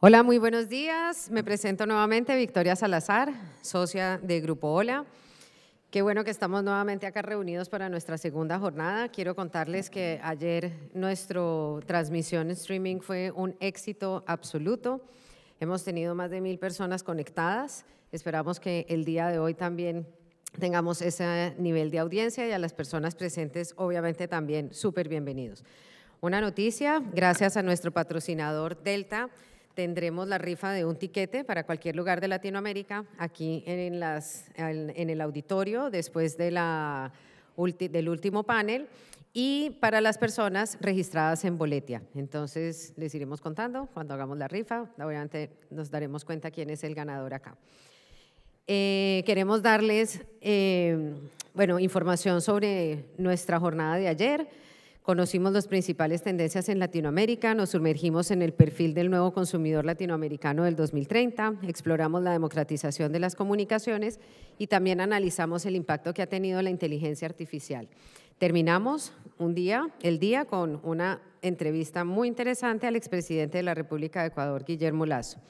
Hola, muy buenos días. Me presento nuevamente, Victoria Salazar, socia de Grupo Hola. Qué bueno que estamos nuevamente acá reunidos para nuestra segunda jornada. Quiero contarles que ayer nuestra transmisión en streaming fue un éxito absoluto. Hemos tenido más de 1000 personas conectadas. Esperamos que el día de hoy también tengamos ese nivel de audiencia y a las personas presentes, obviamente, también súper bienvenidos. Una noticia, gracias a nuestro patrocinador Delta, tendremos la rifa de un tiquete para cualquier lugar de Latinoamérica aquí en el auditorio después de del último panel y para las personas registradas en Boletia. Entonces les iremos contando cuando hagamos la rifa. Obviamente nos daremos cuenta quién es el ganador acá. Queremos darles información sobre nuestra jornada de ayer. Conocimos las principales tendencias en Latinoamérica, nos sumergimos en el perfil del nuevo consumidor latinoamericano del 2030, exploramos la democratización de las comunicaciones y también analizamos el impacto que ha tenido la inteligencia artificial. Terminamos el día con una entrevista muy interesante al expresidente de la República de Ecuador, Guillermo Lasso.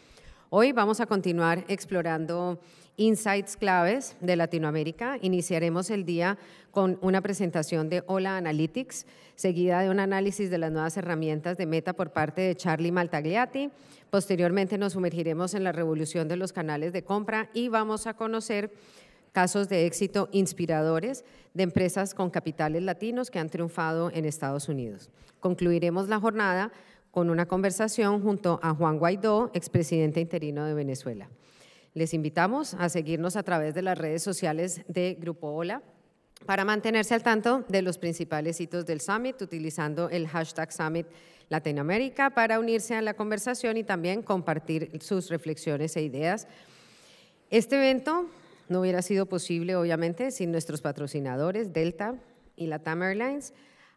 Hoy vamos a continuar explorando insights claves de Latinoamérica. Iniciaremos el día con una presentación de Hola Analytics, seguida de un análisis de las nuevas herramientas de Meta por parte de Charlie Maltagliati. Posteriormente nos sumergiremos en la revolución de los canales de compra y vamos a conocer casos de éxito inspiradores de empresas con capitales latinos que han triunfado en Estados Unidos. Concluiremos la jornada con una conversación junto a Juan Guaidó, expresidente interino de Venezuela. Les invitamos a seguirnos a través de las redes sociales de Grupo Hola para mantenerse al tanto de los principales hitos del Summit, utilizando el hashtag Summit Latinoamérica para unirse a la conversación y también compartir sus reflexiones e ideas. Este evento no hubiera sido posible, obviamente, sin nuestros patrocinadores Delta y LATAM Airlines,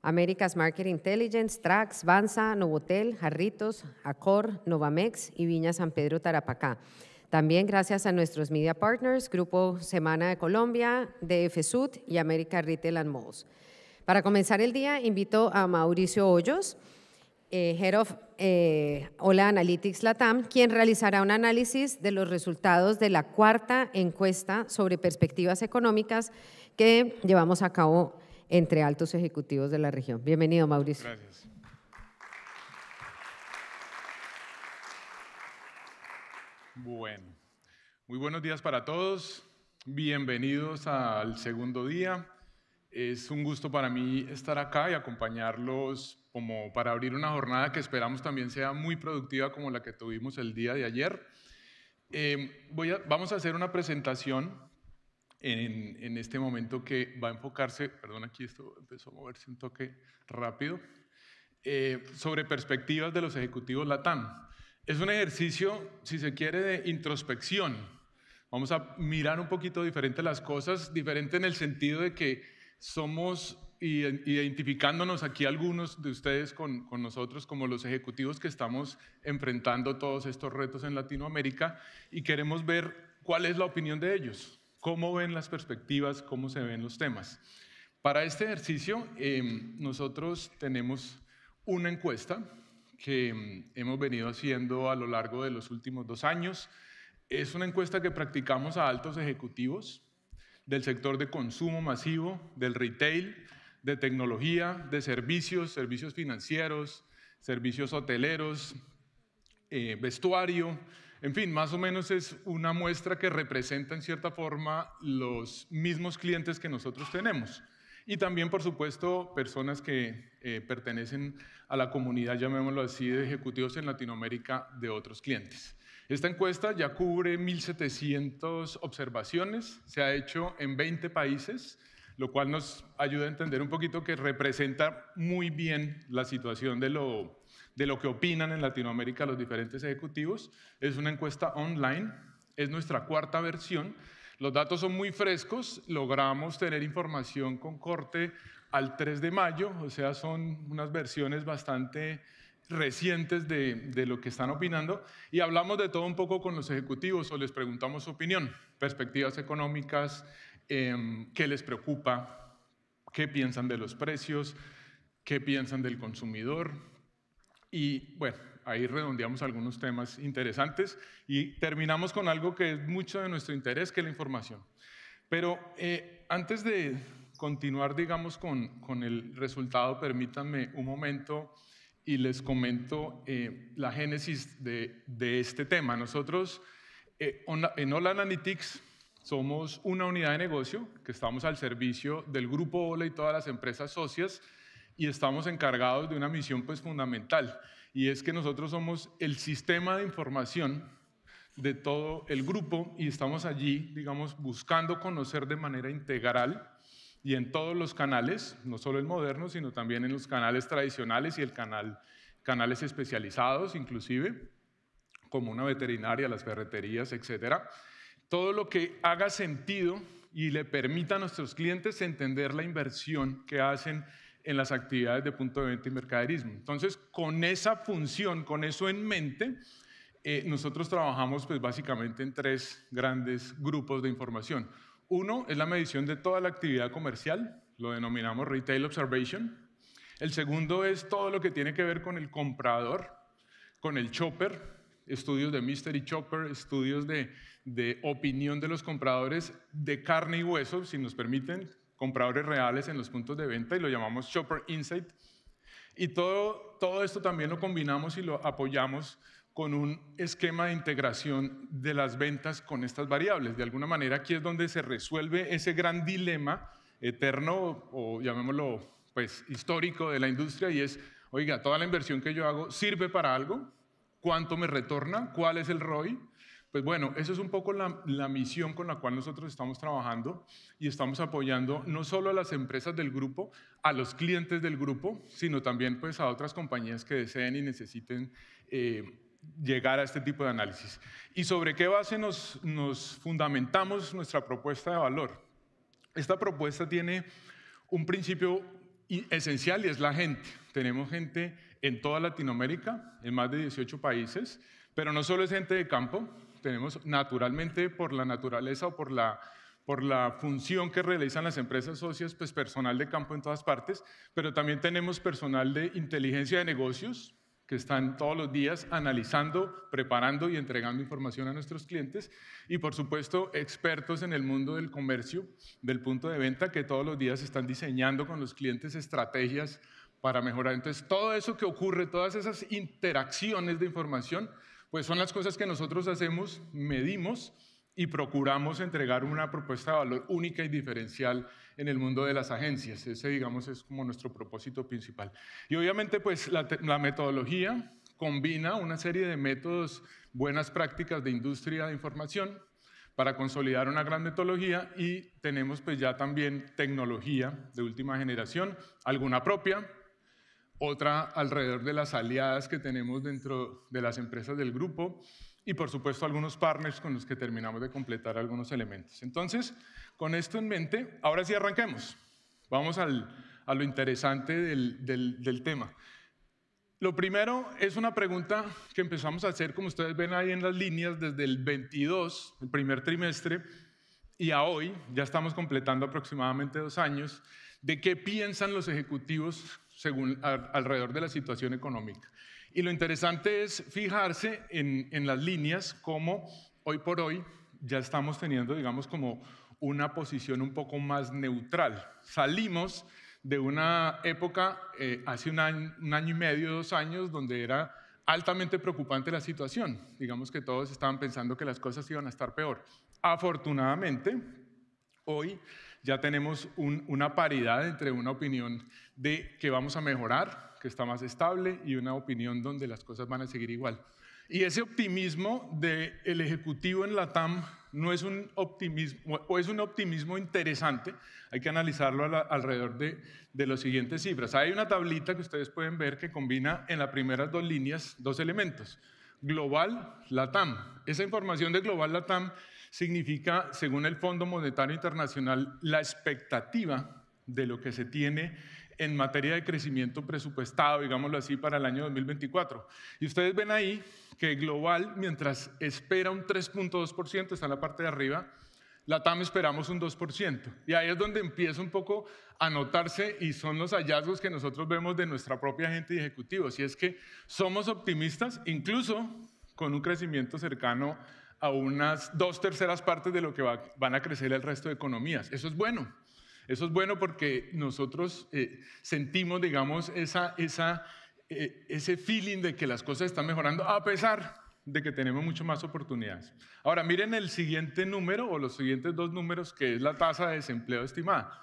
America's Market Intelligence, Trax, Banza, Novotel, Jarritos, Accor, Novamex y Viña San Pedro Tarapacá. También gracias a nuestros media partners, Grupo Semana de Colombia, DF Sud y America Retail and Malls. Para comenzar el día, invito a Mauricio Hoyos, Head of Hola Analytics LATAM, quien realizará un análisis de los resultados de la cuarta encuesta sobre perspectivas económicas que llevamos a cabo entre altos ejecutivos de la región. Bienvenido, Mauricio. Gracias. Bueno, muy buenos días para todos. Bienvenidos al segundo día. Es un gusto para mí estar acá y acompañarlos como para abrir una jornada que esperamos también sea muy productiva como la que tuvimos el día de ayer. Vamos a hacer una presentación en este momento que va a enfocarse, perdón, aquí esto empezó a moverse un toque rápido, sobre perspectivas de los ejecutivos LATAM. Es un ejercicio, si se quiere, de introspección. Vamos a mirar un poquito diferente las cosas, diferente en el sentido de que somos identificándonos aquí algunos de ustedes con nosotros como los ejecutivos que estamos enfrentando todos estos retos en Latinoamérica y queremos ver cuál es la opinión de ellos, cómo ven las perspectivas, cómo se ven los temas. Para este ejercicio nosotros tenemos una encuesta que hemos venido haciendo a lo largo de los últimos 2 años. Es una encuesta que practicamos a altos ejecutivos del sector de consumo masivo, del retail, de tecnología, de servicios financieros, servicios hoteleros, vestuario. En fin, más o menos es una muestra que representa en cierta forma los mismos clientes que nosotros tenemos. Y también, por supuesto, personas que pertenecen a la comunidad, llamémoslo así, de ejecutivos en Latinoamérica de otros clientes. Esta encuesta ya cubre 1.700 observaciones, se ha hecho en 20 países, lo cual nos ayuda a entender un poquito que representa muy bien la situación de lo que opinan en Latinoamérica los diferentes ejecutivos. Es una encuesta online, es nuestra cuarta versión. Los datos son muy frescos, logramos tener información con corte al 3 de mayo, o sea, son unas versiones bastante recientes de lo que están opinando y hablamos de todo un poco con los ejecutivos o les preguntamos su opinión, perspectivas económicas, qué les preocupa, qué piensan de los precios, qué piensan del consumidor y bueno, ahí redondeamos algunos temas interesantes y terminamos con algo que es mucho de nuestro interés, que es la información. Pero antes de continuar, digamos, con el resultado, permítanme un momento y les comento la génesis de este tema. Nosotros en Ola Analytics somos una unidad de negocio que estamos al servicio del Grupo Ola y todas las empresas socias y estamos encargados de una misión pues fundamental, y es que nosotros somos el sistema de información de todo el grupo y estamos allí, digamos, buscando conocer de manera integral y en todos los canales, no solo el moderno, sino también en los canales tradicionales y canales especializados, inclusive, como una veterinaria, las ferreterías, etcétera. Todo lo que haga sentido y le permita a nuestros clientes entender la inversión que hacen en las actividades de punto de venta y mercaderismo. Entonces, con esa función, con eso en mente, nosotros trabajamos pues, básicamente en 3 grandes grupos de información. Uno es la medición de toda la actividad comercial, lo denominamos Retail Observation. El segundo es todo lo que tiene que ver con el comprador, con el shopper, estudios de Mystery Shopper, estudios de opinión de los compradores de carne y hueso, si nos permiten, compradores reales en los puntos de venta, y lo llamamos Shopper Insight. Y todo esto también lo combinamos y lo apoyamos con un esquema de integración de las ventas con estas variables. De alguna manera aquí es donde se resuelve ese gran dilema eterno o llamémoslo pues histórico de la industria, y es, oiga, toda la inversión que yo hago sirve para algo, ¿cuánto me retorna? ¿Cuál es el ROI? Pues bueno, eso es un poco la misión con la cual nosotros estamos trabajando y estamos apoyando no solo a las empresas del grupo, a los clientes del grupo, sino también pues a otras compañías que deseen y necesiten llegar a este tipo de análisis. ¿Y sobre qué base nos fundamentamos nuestra propuesta de valor? Esta propuesta tiene un principio esencial y es la gente. Tenemos gente en toda Latinoamérica, en más de 18 países, pero no solo es gente de campo, tenemos naturalmente por la naturaleza o por la función que realizan las empresas socias, pues personal de campo en todas partes, pero también tenemos personal de inteligencia de negocios que están todos los días analizando, preparando y entregando información a nuestros clientes, y por supuesto expertos en el mundo del comercio, del punto de venta, que todos los días están diseñando con los clientes estrategias para mejorar. Entonces todo eso que ocurre, todas esas interacciones de información, pues son las cosas que nosotros hacemos, medimos y procuramos entregar una propuesta de valor única y diferencial en el mundo de las agencias. Ese, digamos, es como nuestro propósito principal. Y obviamente, pues la metodología combina una serie de métodos, buenas prácticas de industria de información para consolidar una gran metodología, y tenemos pues ya también tecnología de última generación, alguna propia, otra alrededor de las aliadas que tenemos dentro de las empresas del grupo y por supuesto algunos partners con los que terminamos de completar algunos elementos. Entonces, con esto en mente, ahora sí arranquemos. Vamos a lo interesante del tema. Lo primero es una pregunta que empezamos a hacer, como ustedes ven ahí en las líneas, desde el 22, el primer trimestre, y a hoy, ya estamos completando aproximadamente 2 años, de qué piensan los ejecutivos alrededor de la situación económica. Y lo interesante es fijarse en las líneas, como hoy por hoy ya estamos teniendo, digamos, como una posición un poco más neutral. Salimos de una época hace un año y medio, 2 años, donde era altamente preocupante la situación. Digamos que todos estaban pensando que las cosas iban a estar peor. Afortunadamente, hoy ya tenemos una paridad entre una opinión de que vamos a mejorar, que está más estable, y una opinión donde las cosas van a seguir igual. Y ese optimismo del ejecutivo en LATAM no es un optimismo, o es un optimismo interesante. Hay que analizarlo alrededor de las siguientes cifras. Hay una tablita que ustedes pueden ver que combina en las primeras 2 líneas 2 elementos. Global, LATAM. Esa información de Global LATAM significa, según el Fondo Monetario Internacional, la expectativa de lo que se tiene en materia de crecimiento presupuestado, digámoslo así, para el año 2024. Y ustedes ven ahí que global, mientras espera un 3.2%, está en la parte de arriba, LATAM esperamos un 2%. Y ahí es donde empieza un poco a notarse y son los hallazgos que nosotros vemos de nuestra propia gente y ejecutivos. Y es que somos optimistas, incluso con un crecimiento cercano a unas 2/3 partes de lo que van a crecer el resto de economías. Eso es bueno. Eso es bueno porque nosotros sentimos, digamos, ese feeling de que las cosas están mejorando a pesar de que tenemos mucho más oportunidades. Ahora, miren el siguiente número o los siguientes dos números, que es la tasa de desempleo estimada.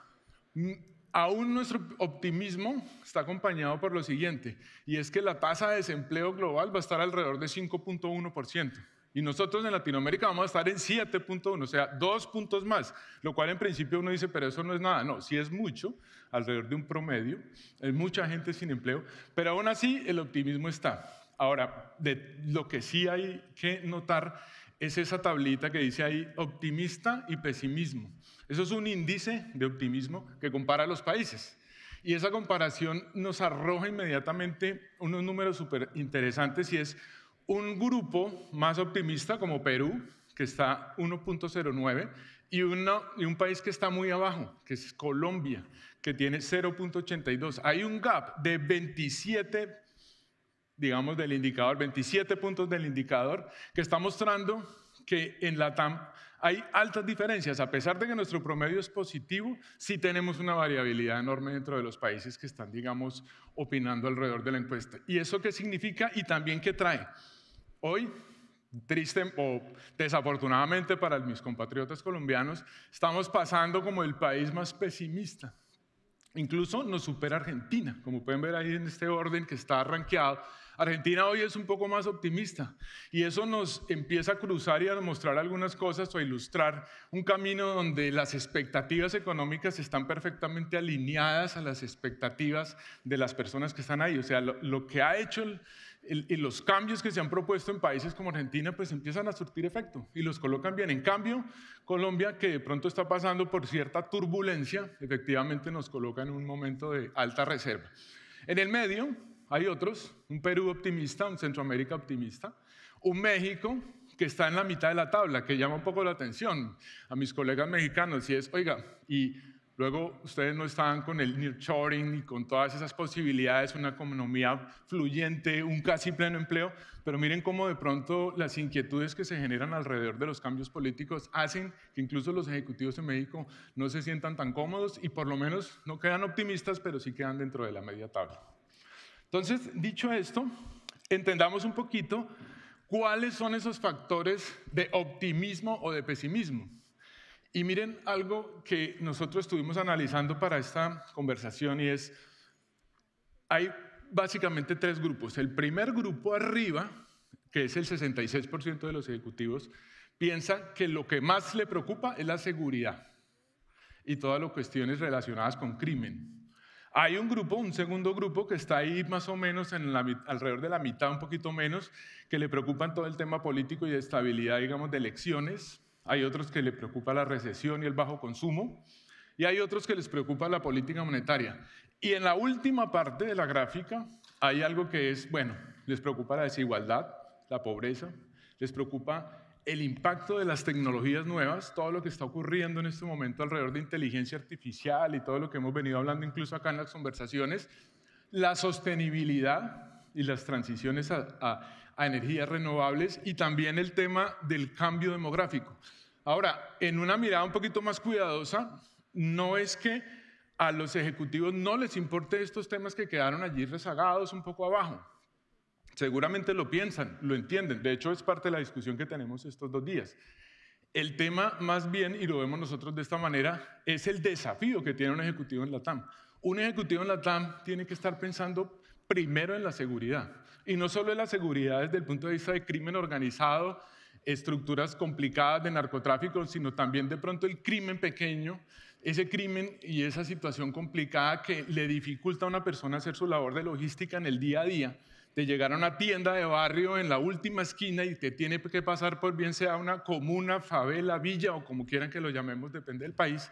Aún nuestro optimismo está acompañado por lo siguiente, y es que la tasa de desempleo global va a estar alrededor de 5.1%. Y nosotros en Latinoamérica vamos a estar en 7.1, o sea, 2 puntos más, lo cual en principio uno dice, pero eso no es nada. No, sí es mucho, alrededor de un promedio, es mucha gente sin empleo, pero aún así el optimismo está. Ahora, lo que sí hay que notar es esa tablita que dice ahí optimista y pesimismo. Eso es un índice de optimismo que compara a los países. Y esa comparación nos arroja inmediatamente unos números súper interesantes y es un grupo más optimista como Perú, que está 1.09, y un país que está muy abajo, que es Colombia, que tiene 0.82. Hay un gap de 27, digamos, del indicador, 27 puntos del indicador, que está mostrando que en LATAM hay altas diferencias. A pesar de que nuestro promedio es positivo, sí tenemos una variabilidad enorme dentro de los países que están, digamos, opinando alrededor de la encuesta. ¿Y eso qué significa y también qué trae? Hoy, triste o desafortunadamente para mis compatriotas colombianos, estamos pasando como el país más pesimista. Incluso nos supera Argentina, como pueden ver ahí en este orden que está rankeado. Argentina hoy es un poco más optimista y eso nos empieza a cruzar y a mostrar algunas cosas o a ilustrar un camino donde las expectativas económicas están perfectamente alineadas a las expectativas de las personas que están ahí. O sea, lo que ha hecho y los cambios que se han propuesto en países como Argentina pues empiezan a surtir efecto y los colocan bien. En cambio, Colombia, que de pronto está pasando por cierta turbulencia, efectivamente nos coloca en un momento de alta reserva. En el medio hay otros, un Perú optimista, un Centroamérica optimista, un México que está en la mitad de la tabla, que llama un poco la atención a mis colegas mexicanos y es, oiga, y luego ustedes no están con el nearshoring y con todas esas posibilidades, una economía fluyente, un casi pleno empleo, pero miren cómo de pronto las inquietudes que se generan alrededor de los cambios políticos hacen que incluso los ejecutivos en México no se sientan tan cómodos y por lo menos no quedan optimistas, pero sí quedan dentro de la media tabla. Entonces, dicho esto, entendamos un poquito cuáles son esos factores de optimismo o de pesimismo. Y miren algo que nosotros estuvimos analizando para esta conversación y es, hay básicamente 3 grupos. El primer grupo arriba, que es el 66% de los ejecutivos, piensa que lo que más le preocupa es la seguridad y todas las cuestiones relacionadas con crimen. Hay un grupo, un segundo grupo, que está ahí más o menos alrededor de la mitad, un poquito menos, que le preocupan todo el tema político y de estabilidad, digamos, de elecciones. Hay otros que le preocupa la recesión y el bajo consumo. Y hay otros que les preocupa la política monetaria. Y en la última parte de la gráfica hay algo que es, bueno, les preocupa la desigualdad, la pobreza, les preocupa el impacto de las tecnologías nuevas, todo lo que está ocurriendo en este momento alrededor de inteligencia artificial y todo lo que hemos venido hablando incluso acá en las conversaciones, la sostenibilidad y las transiciones a energías renovables y también el tema del cambio demográfico. Ahora, en una mirada un poquito más cuidadosa, no es que a los ejecutivos no les importe estos temas que quedaron allí rezagados un poco abajo. Seguramente lo piensan, lo entienden. De hecho, es parte de la discusión que tenemos estos 2 días. El tema más bien, y lo vemos nosotros de esta manera, es el desafío que tiene un ejecutivo en LATAM. Un ejecutivo en LATAM tiene que estar pensando primero en la seguridad. Y no solo en la seguridad desde el punto de vista de crimen organizado, estructuras complicadas de narcotráfico, sino también de pronto el crimen pequeño, ese crimen y esa situación complicada que le dificulta a una persona hacer su labor de logística en el día a día, de llegar a una tienda de barrio en la última esquina y te tiene que pasar por bien sea una comuna, favela, villa o como quieran que lo llamemos, depende del país,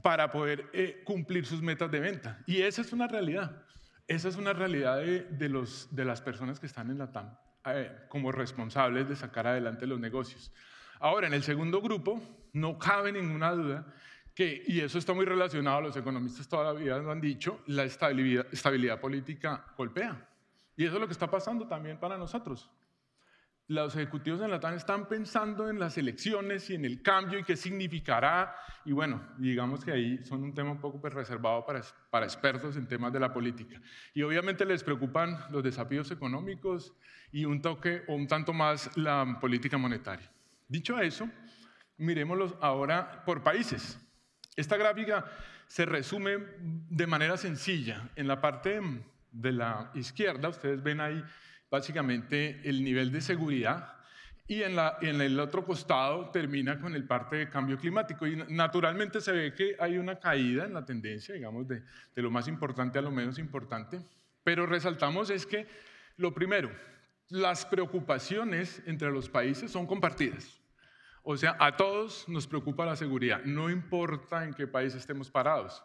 para poder cumplir sus metas de venta. Y esa es una realidad. Esa es una realidad de las personas que están en LATAM como responsables de sacar adelante los negocios. Ahora, en el segundo grupo, no cabe ninguna duda que, y eso está muy relacionado, los economistas toda la vida lo han dicho, la estabilidad política golpea. Y eso es lo que está pasando también para nosotros. Los ejecutivos en Latam están pensando en las elecciones y en el cambio y qué significará. Y bueno, digamos que ahí son un tema un poco reservado para expertos en temas de la política. Y obviamente les preocupan los desafíos económicos y un toque o un tanto más la política monetaria. Dicho eso, miremoslos ahora por países. Esta gráfica se resume de manera sencilla. En la parte de la izquierda, ustedes ven ahí básicamente el nivel de seguridad y en el otro costado termina con el parte de cambio climático y naturalmente se ve que hay una caída en la tendencia, digamos, de lo más importante a lo menos importante, pero resaltamos es que lo primero, las preocupaciones entre los países son compartidas. O sea, a todos nos preocupa la seguridad, no importa en qué país estemos parados.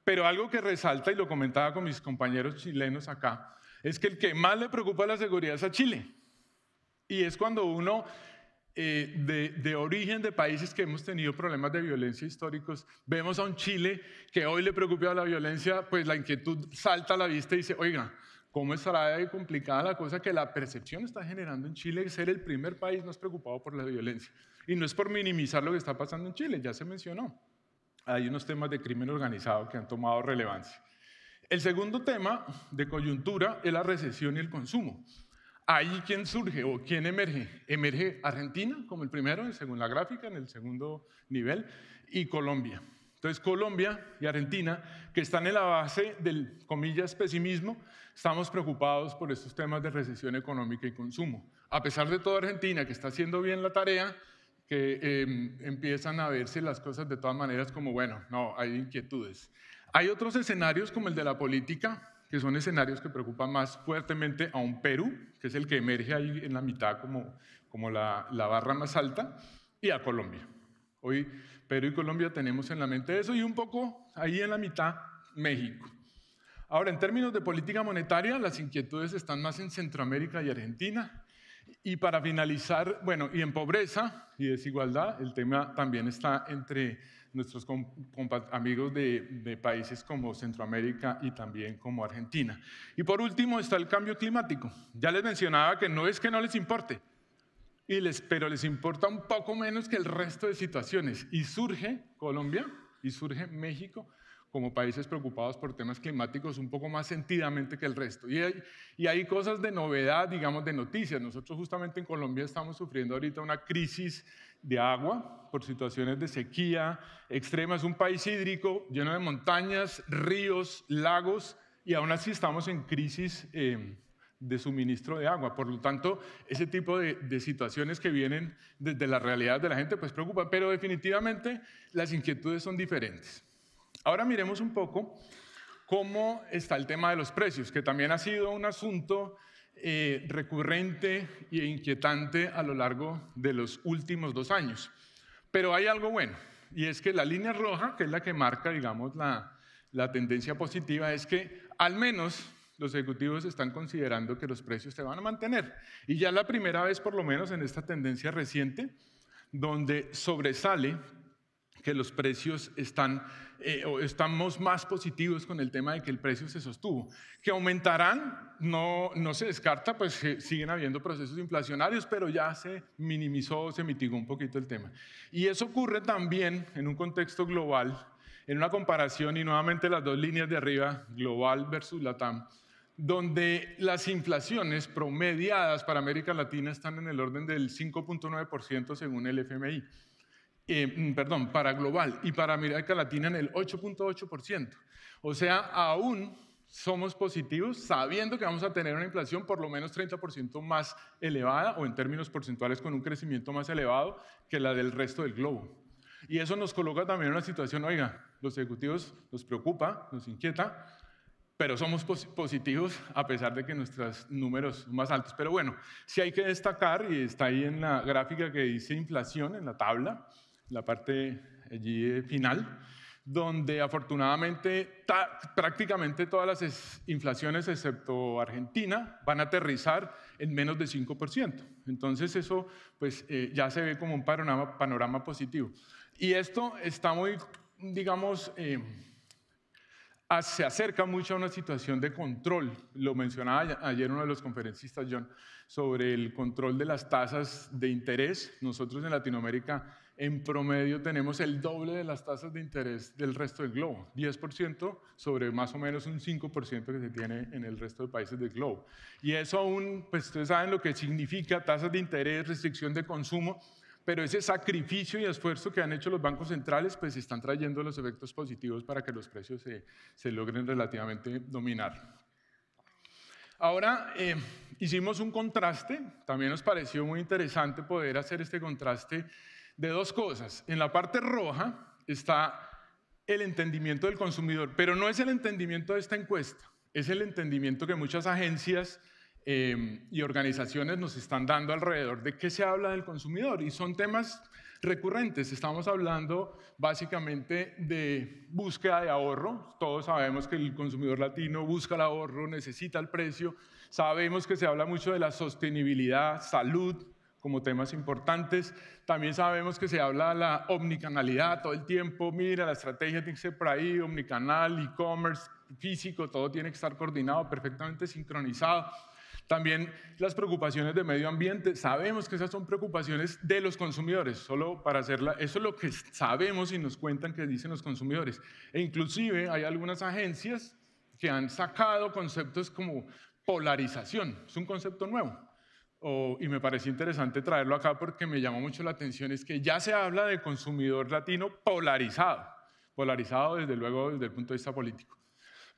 Pero algo que resalta, y lo comentaba con mis compañeros chilenos acá, es que el que más le preocupa la seguridad es a Chile. Y es cuando uno, de origen de países que hemos tenido problemas de violencia históricos, vemos a un Chile que hoy le preocupa la violencia, pues la inquietud salta a la vista y dice, oiga, ¿cómo estará de complicada la cosa que la percepción está generando en Chile de ser el primer país más preocupado por la violencia? Y no es por minimizar lo que está pasando en Chile, ya se mencionó. Hay unos temas de crimen organizado que han tomado relevancia. El segundo tema de coyuntura es la recesión y el consumo. Ahí, ¿quién surge o quién emerge? Emerge Argentina como el primero, según la gráfica, en el segundo nivel, y Colombia. Entonces, Colombia y Argentina, que están en la base del, comillas, pesimismo, estamos preocupados por estos temas de recesión económica y consumo. A pesar de todo, Argentina, que está haciendo bien la tarea, que empiezan a verse las cosas de todas maneras como, bueno, no, hay inquietudes. Hay otros escenarios como el de la política, que son escenarios que preocupan más fuertemente a un Perú, que es el que emerge ahí en la mitad como la barra más alta, y a Colombia. Hoy Perú y Colombia tenemos en la mente eso y un poco ahí en la mitad México. Ahora, en términos de política monetaria, las inquietudes están más en Centroamérica y Argentina. Y para finalizar, bueno, y en pobreza y desigualdad, el tema también está entre nuestros amigos de países como Centroamérica y también como Argentina. Y por último está el cambio climático. Ya les mencionaba que no es que no les importe, pero les importa un poco menos que el resto de situaciones. Y surge Colombia y surge México como países preocupados por temas climáticos un poco más sentidamente que el resto. Y hay cosas de novedad, digamos, de noticias. Nosotros justamente en Colombia estamos sufriendo ahorita una crisis de agua por situaciones de sequía extrema. Es un país hídrico lleno de montañas, ríos, lagos, y aún así estamos en crisis de suministro de agua. Por lo tanto, ese tipo de situaciones que vienen desde la realidad de la gente pues preocupan, pero definitivamente las inquietudes son diferentes. Ahora miremos un poco cómo está el tema de los precios, que también ha sido un asunto recurrente e inquietante a lo largo de los últimos 2 años. Pero hay algo bueno, y es que la línea roja, que es la que marca, digamos, la tendencia positiva, es que al menos los ejecutivos están considerando que los precios se van a mantener. Y ya es la primera vez, por lo menos en esta tendencia reciente, donde sobresale que los precios estamos más positivos con el tema de que el precio se sostuvo. Que aumentarán, no se descarta, pues siguen habiendo procesos inflacionarios, pero ya se minimizó, se mitigó un poquito el tema. Y eso ocurre también en un contexto global, en una comparación, y nuevamente las dos líneas de arriba, global versus Latam, donde las inflaciones promediadas para América Latina están en el orden del 5.9% según el FMI. Para global, y para América Latina en el 8.8%. O sea, aún somos positivos sabiendo que vamos a tener una inflación por lo menos 30% más elevada, o en términos porcentuales con un crecimiento más elevado que la del resto del globo. Y eso nos coloca también en una situación, oiga, los ejecutivos nos preocupa, nos inquieta, pero somos positivos a pesar de que nuestros números son más altos. Pero bueno, sí hay que destacar, y está ahí en la gráfica que dice inflación, en la tabla, la parte allí final, donde afortunadamente prácticamente todas las inflaciones, excepto Argentina, van a aterrizar en menos de 5%. Entonces eso pues, ya se ve como un panorama positivo. Y esto está muy, digamos, se acerca mucho a una situación de control. Lo mencionaba ayer uno de los conferencistas, John, sobre el control de las tasas de interés. Nosotros en Latinoamérica, en promedio, tenemos el doble de las tasas de interés del resto del globo, 10% sobre más o menos un 5% que se tiene en el resto de países del globo. Y eso aún, pues ustedes saben lo que significa tasas de interés, restricción de consumo, pero ese sacrificio y esfuerzo que han hecho los bancos centrales, pues están trayendo los efectos positivos para que los precios se logren relativamente dominar. Ahora, hicimos un contraste, también nos pareció muy interesante poder hacer este contraste de dos cosas. En la parte roja está el entendimiento del consumidor, pero no es el entendimiento de esta encuesta, es el entendimiento que muchas agencias y organizaciones nos están dando alrededor de qué se habla del consumidor, y son temas recurrentes. Estamos hablando básicamente de búsqueda de ahorro. Todos sabemos que el consumidor latino busca el ahorro, necesita el precio. Sabemos que se habla mucho de la sostenibilidad, salud como temas importantes. También sabemos que se habla de la omnicanalidad todo el tiempo. Mira, la estrategia tiene que ser por ahí, omnicanal, e-commerce, físico, todo tiene que estar coordinado, perfectamente sincronizado. También las preocupaciones de medio ambiente, sabemos que esas son preocupaciones de los consumidores, solo para hacerla, eso es lo que sabemos y nos cuentan que dicen los consumidores. E inclusive hay algunas agencias que han sacado conceptos como polarización, es un concepto nuevo. Y me pareció interesante traerlo acá porque me llamó mucho la atención, es que ya se habla de consumidor latino polarizado desde luego desde el punto de vista político.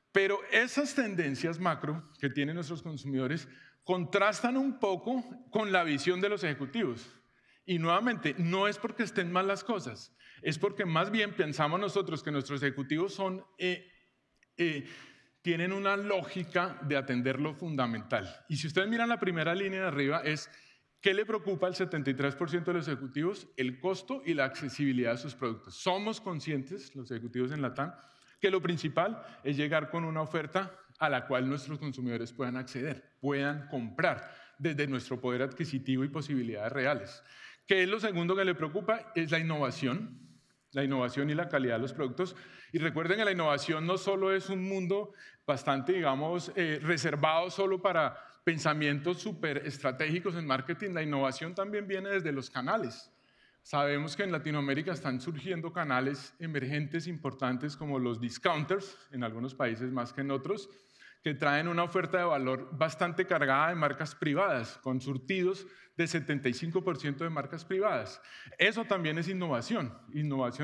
Pero esas tendencias macro que tienen nuestros consumidores contrastan un poco con la visión de los ejecutivos. Y nuevamente, no es porque estén mal las cosas, es porque más bien pensamos nosotros que nuestros ejecutivos tienen una lógica de atender lo fundamental. Y si ustedes miran la primera línea de arriba, es ¿qué le preocupa al 73% de los ejecutivos? El costo y la accesibilidad de sus productos. Somos conscientes, los ejecutivos en LATAM, que lo principal es llegar con una oferta a la cual nuestros consumidores puedan acceder, puedan comprar desde nuestro poder adquisitivo y posibilidades reales. ¿Qué es lo segundo que le preocupa? Es la innovación y la calidad de los productos. Y recuerden que la innovación no solo es un mundo bastante, digamos, reservado solo para pensamientos súper estratégicos en marketing. La innovación también viene desde los canales. Sabemos que en Latinoamérica están surgiendo canales emergentes importantes como los discounters, en algunos países más que en otros, que traen una oferta de valor bastante cargada de marcas privadas, con surtidos de 75% de marcas privadas. Eso también es innovación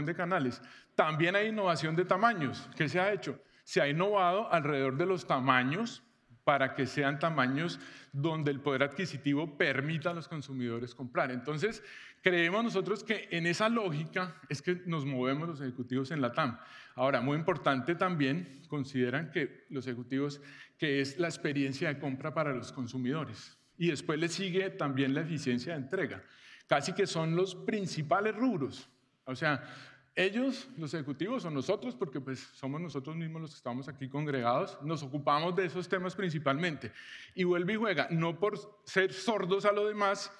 de canales. También hay innovación de tamaños. ¿Qué se ha hecho? Se ha innovado alrededor de los tamaños para que sean tamaños donde el poder adquisitivo permita a los consumidores comprar. Entonces, creemos nosotros que en esa lógica es que nos movemos los ejecutivos en LATAM. Ahora, muy importante también, consideran que los ejecutivos que es la experiencia de compra para los consumidores. Y después le sigue también la eficiencia de entrega. Casi que son los principales rubros. O sea, ellos, los ejecutivos, o nosotros, porque pues somos nosotros mismos los que estamos aquí congregados, nos ocupamos de esos temas principalmente. Y vuelve y juega, no por ser sordos a lo demás,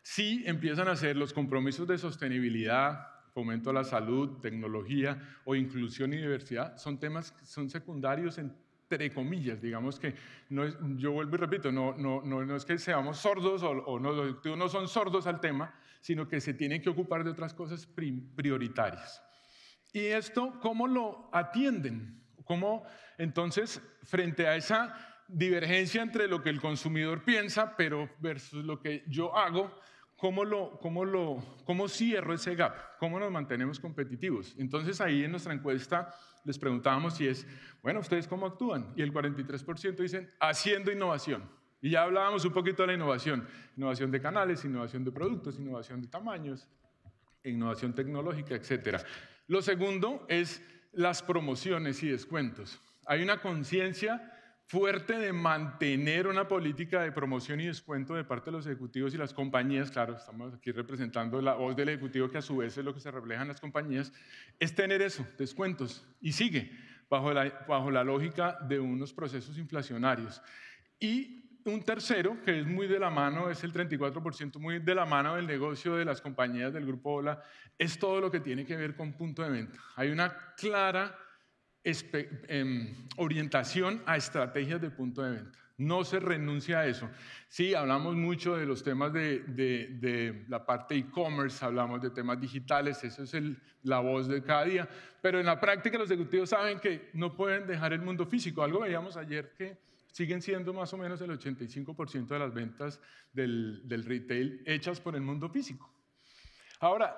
sí empiezan a hacer los compromisos de sostenibilidad, fomento a la salud, tecnología o inclusión y diversidad, son temas que son secundarios entre comillas, digamos que no es, yo vuelvo y repito, no es que seamos sordos o no, los ejecutivos no son sordos al tema, sino que se tienen que ocupar de otras cosas prioritarias. ¿Y esto cómo lo atienden? ¿Cómo entonces, frente a esa divergencia entre lo que el consumidor piensa, pero versus lo que yo hago, ¿cómo cierro ese gap? ¿Cómo nos mantenemos competitivos? Entonces ahí en nuestra encuesta les preguntábamos si es, bueno, ¿ustedes cómo actúan? Y el 43% dicen, haciendo innovación. Y ya hablábamos un poquito de la innovación. Innovación de canales, innovación de productos, innovación de tamaños, innovación tecnológica, etc. Lo segundo es las promociones y descuentos. Hay una conciencia fuerte de mantener una política de promoción y descuento de parte de los ejecutivos y las compañías, claro, estamos aquí representando la voz del ejecutivo que a su vez es lo que se refleja en las compañías, es tener eso, descuentos, y sigue bajo la lógica de unos procesos inflacionarios. Y un tercero, que es muy de la mano, es el 34%, muy de la mano del negocio de las compañías del Grupo Ola, es todo lo que tiene que ver con punto de venta. Hay una clara orientación a estrategias de punto de venta. No se renuncia a eso. Sí, hablamos mucho de los temas de la parte e-commerce, hablamos de temas digitales, eso es la voz de cada día, pero en la práctica los ejecutivos saben que no pueden dejar el mundo físico. Algo veíamos ayer que siguen siendo más o menos el 85% de las ventas del retail hechas por el mundo físico. Ahora,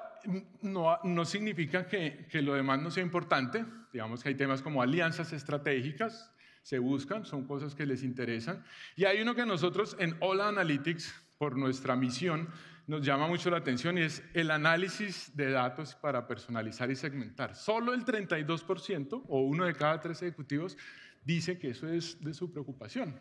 no significa que lo demás no sea importante. Digamos que hay temas como alianzas estratégicas, se buscan, son cosas que les interesan. Y hay uno que nosotros en Ola Analytics, por nuestra misión, nos llama mucho la atención y es el análisis de datos para personalizar y segmentar. Solo el 32% o 1 de cada 3 ejecutivos dice que eso es de su preocupación.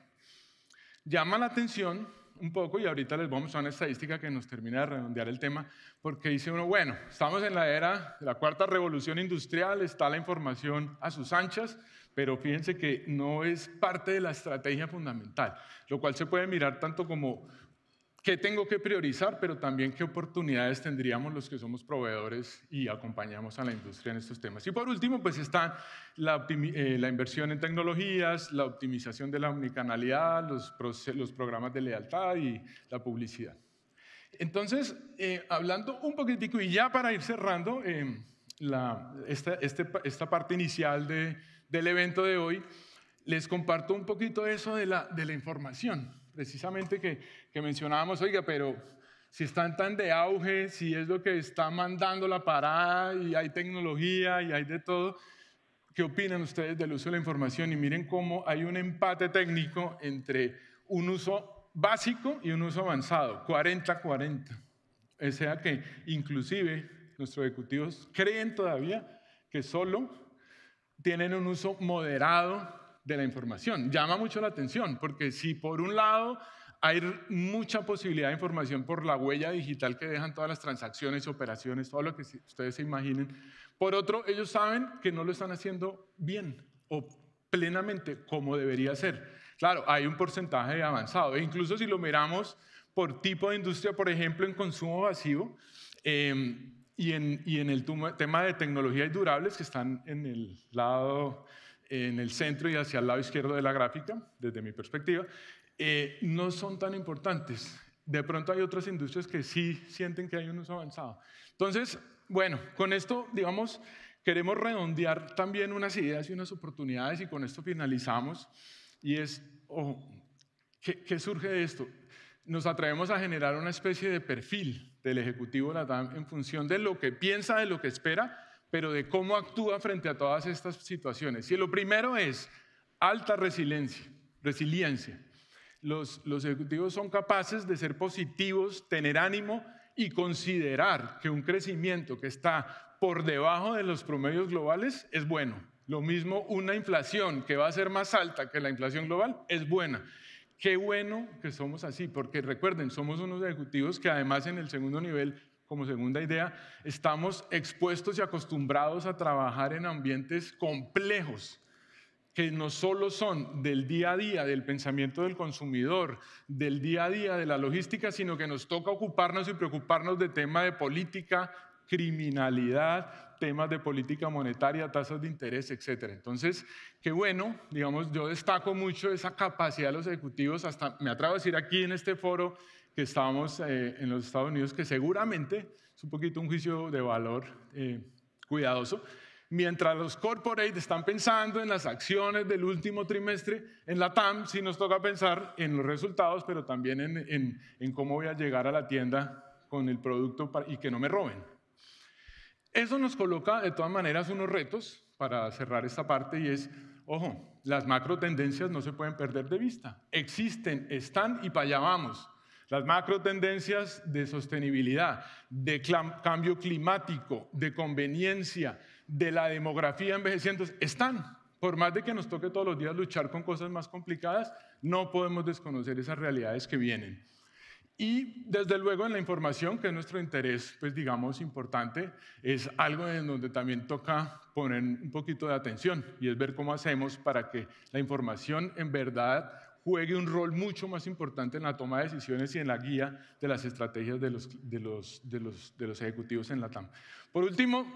Llama la atención un poco, y ahorita les vamos a una estadística que nos termina de redondear el tema, porque dice uno, bueno, estamos en la era de la cuarta revolución industrial, está la información a sus anchas, pero fíjense que no es parte de la estrategia fundamental, lo cual se puede mirar tanto como qué tengo que priorizar, pero también qué oportunidades tendríamos los que somos proveedores y acompañamos a la industria en estos temas. Y por último, pues está la inversión en tecnologías, la optimización de la omnicanalidad, los programas de lealtad y la publicidad. Entonces, hablando un poquitico, y ya para ir cerrando esta parte inicial del evento de hoy, les comparto un poquito eso de la información. Precisamente que mencionábamos, oiga, pero si están tan de auge, si es lo que está mandando la parada y hay tecnología y hay de todo, ¿qué opinan ustedes del uso de la información? Y miren cómo hay un empate técnico entre un uso básico y un uso avanzado, 40-40. O sea que inclusive nuestros ejecutivos creen todavía que solo tienen un uso moderado de la información. Llama mucho la atención, porque si por un lado hay mucha posibilidad de información por la huella digital que dejan todas las transacciones, operaciones, todo lo que ustedes se imaginen, por otro, ellos saben que no lo están haciendo bien o plenamente como debería ser. Claro, hay un porcentaje avanzado, e incluso si lo miramos por tipo de industria, por ejemplo, en consumo masivo, y en el tema de tecnologías durables que están en el centro y hacia el lado izquierdo de la gráfica, desde mi perspectiva, no son tan importantes. De pronto hay otras industrias que sí sienten que hay un uso avanzado. Entonces, bueno, con esto, digamos, queremos redondear también unas ideas y unas oportunidades, y con esto finalizamos. Y es, ¿qué surge de esto? Nos atrevemos a generar una especie de perfil del ejecutivo LATAM en función de lo que piensa, de lo que espera, pero de cómo actúa frente a todas estas situaciones. Y lo primero es alta resiliencia. Los ejecutivos son capaces de ser positivos, tener ánimo y considerar que un crecimiento que está por debajo de los promedios globales es bueno. Lo mismo, una inflación que va a ser más alta que la inflación global es buena. Qué bueno que somos así, porque recuerden, somos unos ejecutivos que además en el segundo nivel, como segunda idea, estamos expuestos y acostumbrados a trabajar en ambientes complejos, que no solo son del día a día, del pensamiento del consumidor, del día a día de la logística, sino que nos toca ocuparnos y preocuparnos de temas de política, criminalidad, temas de política monetaria, tasas de interés, etc. Entonces, qué bueno, digamos, yo destaco mucho esa capacidad de los ejecutivos, hasta me atrevo a decir aquí en este foro que estábamos en los Estados Unidos, que seguramente es un poquito un juicio de valor cuidadoso. Mientras los corporates están pensando en las acciones del último trimestre, en la TAM sí nos toca pensar en los resultados, pero también en cómo voy a llegar a la tienda con el producto y que no me roben. Eso nos coloca de todas maneras unos retos para cerrar esta parte, y es, ojo, las macro tendencias no se pueden perder de vista. Existen, están y para allá vamos. Las macro tendencias de sostenibilidad, de cambio climático, de conveniencia, de la demografía envejeciendo, están, por más de que nos toque todos los días luchar con cosas más complicadas, no podemos desconocer esas realidades que vienen. Y desde luego en la información, que es nuestro interés, pues digamos, importante, es algo en donde también toca poner un poquito de atención y es ver cómo hacemos para que la información en verdad juegue un rol mucho más importante en la toma de decisiones y en la guía de las estrategias de los ejecutivos en la TAM. Por último,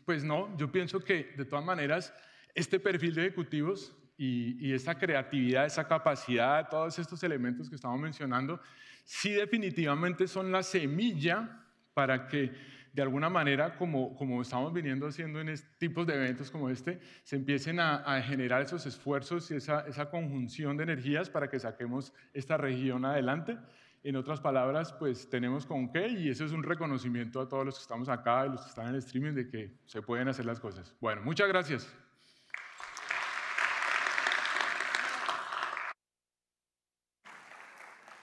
pues no, yo pienso que de todas maneras este perfil de ejecutivos y esta creatividad, esa capacidad, todos estos elementos que estamos mencionando, sí definitivamente son la semilla para que de alguna manera, como estamos viniendo haciendo en tipos de eventos como este, se empiecen a generar esos esfuerzos y esa conjunción de energías para que saquemos esta región adelante. En otras palabras, pues tenemos con qué, y eso es un reconocimiento a todos los que estamos acá y los que están en el streaming de que se pueden hacer las cosas. Bueno, muchas gracias.